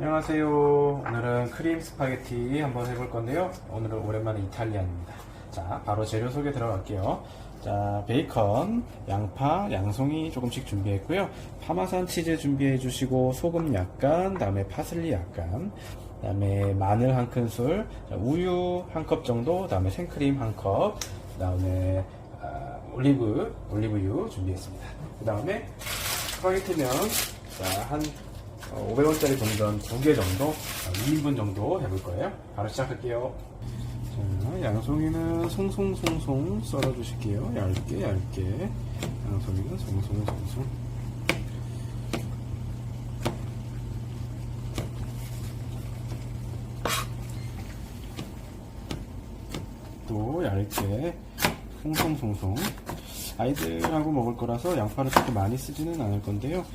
안녕하세요. 오늘은 크림 스파게티 한번 해볼 건데요. 오늘은 오랜만에 이탈리안입니다. 자, 바로 재료 소개 들어갈게요. 자, 베이컨, 양파, 양송이 조금씩 준비했고요. 파마산 치즈 준비해 주시고, 소금 약간, 다음에 파슬리 약간, 다음에 마늘 한 큰술, 우유 한 컵 정도, 다음에 생크림 한 컵, 다음에 올리브유 준비했습니다. 그 다음에 스파게티면 한 500원짜리 동전 2개 정도, 2인분 정도 해볼 거예요. 바로 시작할게요. 자, 양송이는 송송송송 썰어 주실게요. 얇게. 양송이는 송송송송. 또 얇게 송송송송. 아이들하고 먹을 거라서 양파를 그렇게 많이 쓰지는 않을 건데요.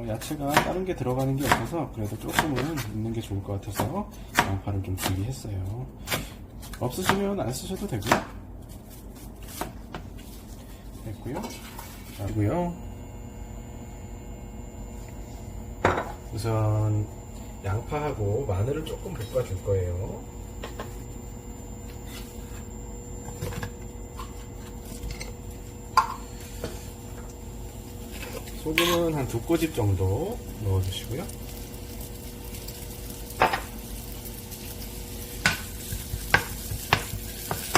야채가 다른 게 들어가는 게 없어서 그래도 조금은 있는 게 좋을 것 같아서 양파를 좀 준비했어요. 없으시면 안 쓰셔도 되고요. 됐고요. 자고요. 우선 양파하고 마늘을 조금 볶아줄 거예요. 소금은 한 2꼬집 정도 넣어주시고요.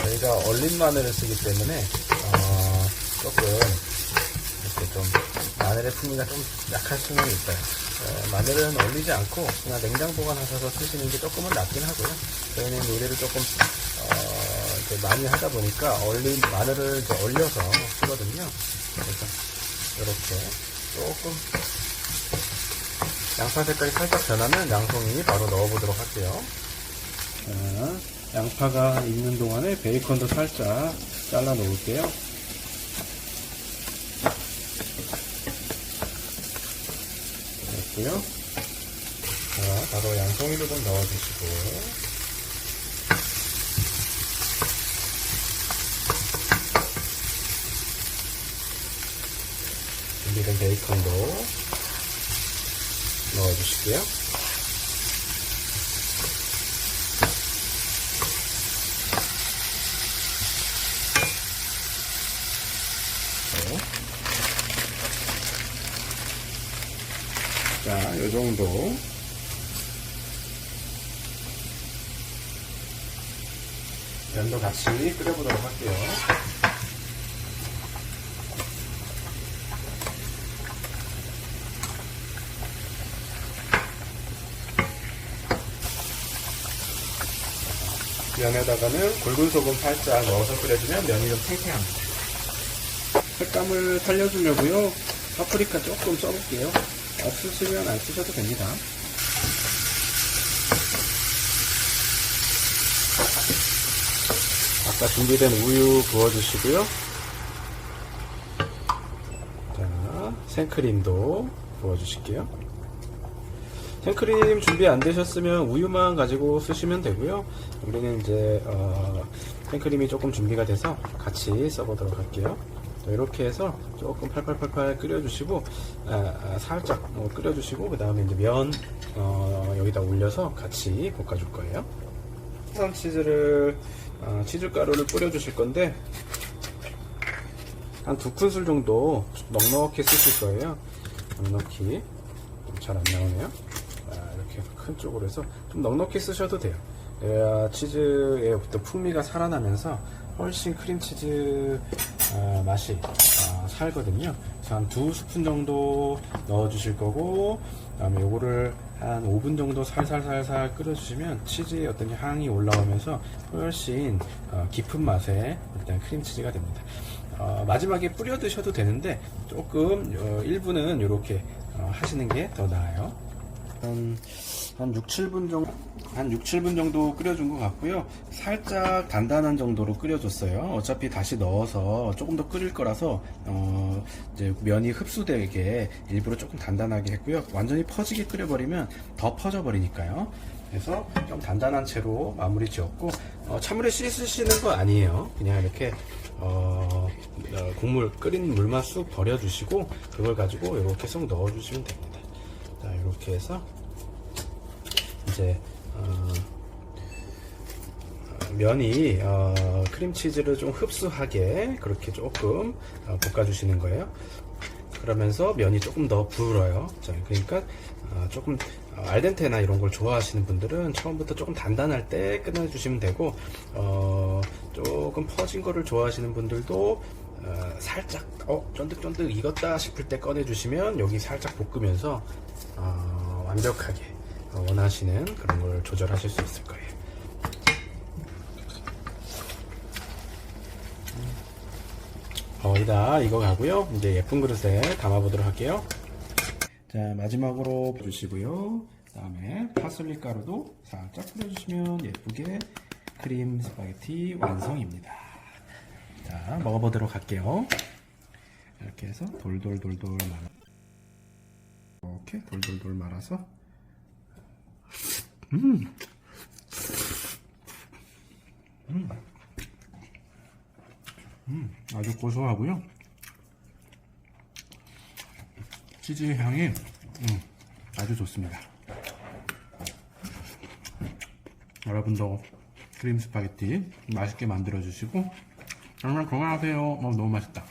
저희가 얼린 마늘을 쓰기 때문에 조금 이렇게 좀 마늘의 풍미가 좀 약할 수는 있어요. 마늘은 얼리지 않고 그냥 냉장 보관하셔서 쓰시는 게 조금은 낫긴 하고요. 저희는 요리를 조금 이렇게 많이 하다 보니까 마늘을 이제 얼려서 쓰거든요. 그래서 이렇게 조금 양파 색깔이 살짝 변하면 양송이 바로 넣어보도록 할게요. 자, 양파가 익는 동안에 베이컨도 살짝 잘라 놓을게요. 됐고요. 자, 바로 양송이도 좀 넣어주시고, 준비된 베이컨도 넣어주시고요. 자, 요 정도. 면도 같이 끓여보도록 할게요. 면에다가는 굵은 소금 살짝 넣어서 끓여주면 면이 좀 탱탱합니다. 색감을 살려주려고요. 파프리카 조금 써볼게요. 없으시면 안 쓰셔도 됩니다. 아까 준비된 우유 부어주시고요. 자, 생크림도 부어주실게요. 생크림 준비 안 되셨으면 우유만 가지고 쓰시면 되고요. 우리는 이제 생크림이 조금 준비가 돼서 같이 써보도록 할게요. 이렇게 해서 조금 팔팔팔팔 끓여주시고 살짝 끓여주시고 그 다음에 이제 면 여기다 올려서 같이 볶아줄 거예요. 파마산 치즈를 치즈가루를 뿌려주실 건데 한 2큰술 정도 넉넉히 쓰실 거예요. 넉넉히. 잘 안 나오네요. 이렇게 해서 큰 쪽으로 해서 좀 넉넉히 쓰셔도 돼요. 치즈의 어떤 풍미가 살아나면서 훨씬 크림치즈 맛이 살거든요. 그래서 한 2스푼 정도 넣어주실 거고, 그 다음에 요거를 한 5분 정도 살살살살 끓여주시면 치즈의 어떤 향이 올라오면서 훨씬 깊은 맛의 일단 크림치즈가 됩니다. 마지막에 뿌려 드셔도 되는데 조금 일부는 이렇게 하시는 게 더 나아요. 한 6, 7분 정도 끓여준 것 같고요. 살짝 단단한 정도로 끓여줬어요. 어차피 다시 넣어서 조금 더 끓일 거라서 이제 면이 흡수되게 일부러 조금 단단하게 했고요. 완전히 퍼지게 끓여버리면 더 퍼져 버리니까요. 그래서 좀 단단한 채로 마무리 지었고, 찬물에 씻으시는 거 아니에요. 그냥 이렇게 국물 끓인 물만 쑥 버려주시고 그걸 가지고 이렇게 쏙 넣어주시면 됩니다. 자, 이렇게 해서 이제 면이 크림치즈를 좀 흡수하게 그렇게 조금 볶아주시는 거예요. 그러면서 면이 조금 더 부풀어요. 자, 그러니까 조금 알덴테나 이런 걸 좋아하시는 분들은 처음부터 조금 단단할 때 끝내주시면 되고, 조금 퍼진 거를 좋아하시는 분들도 살짝 쫀득쫀득 익었다 싶을 때 꺼내주시면 여기 살짝 볶으면서 완벽하게 원하시는 그런 걸 조절하실 수 있을 거예요. 거의 다 익어가고요. 이제 예쁜 그릇에 담아보도록 할게요. 자, 마지막으로 주시고요. 그 다음에 파슬리 가루도 살짝 뿌려주시면 예쁘게 크림 스파게티 완성입니다. 자, 먹어보도록 할게요. 이렇게 해서 돌돌돌돌 말아, 이렇게 돌돌돌 말아서 아주 고소하고요. 치즈 향이 아주 좋습니다. 여러분도 크림 스파게티 맛있게 만들어 주시고 정말 건강하세요. 너무 맛있다.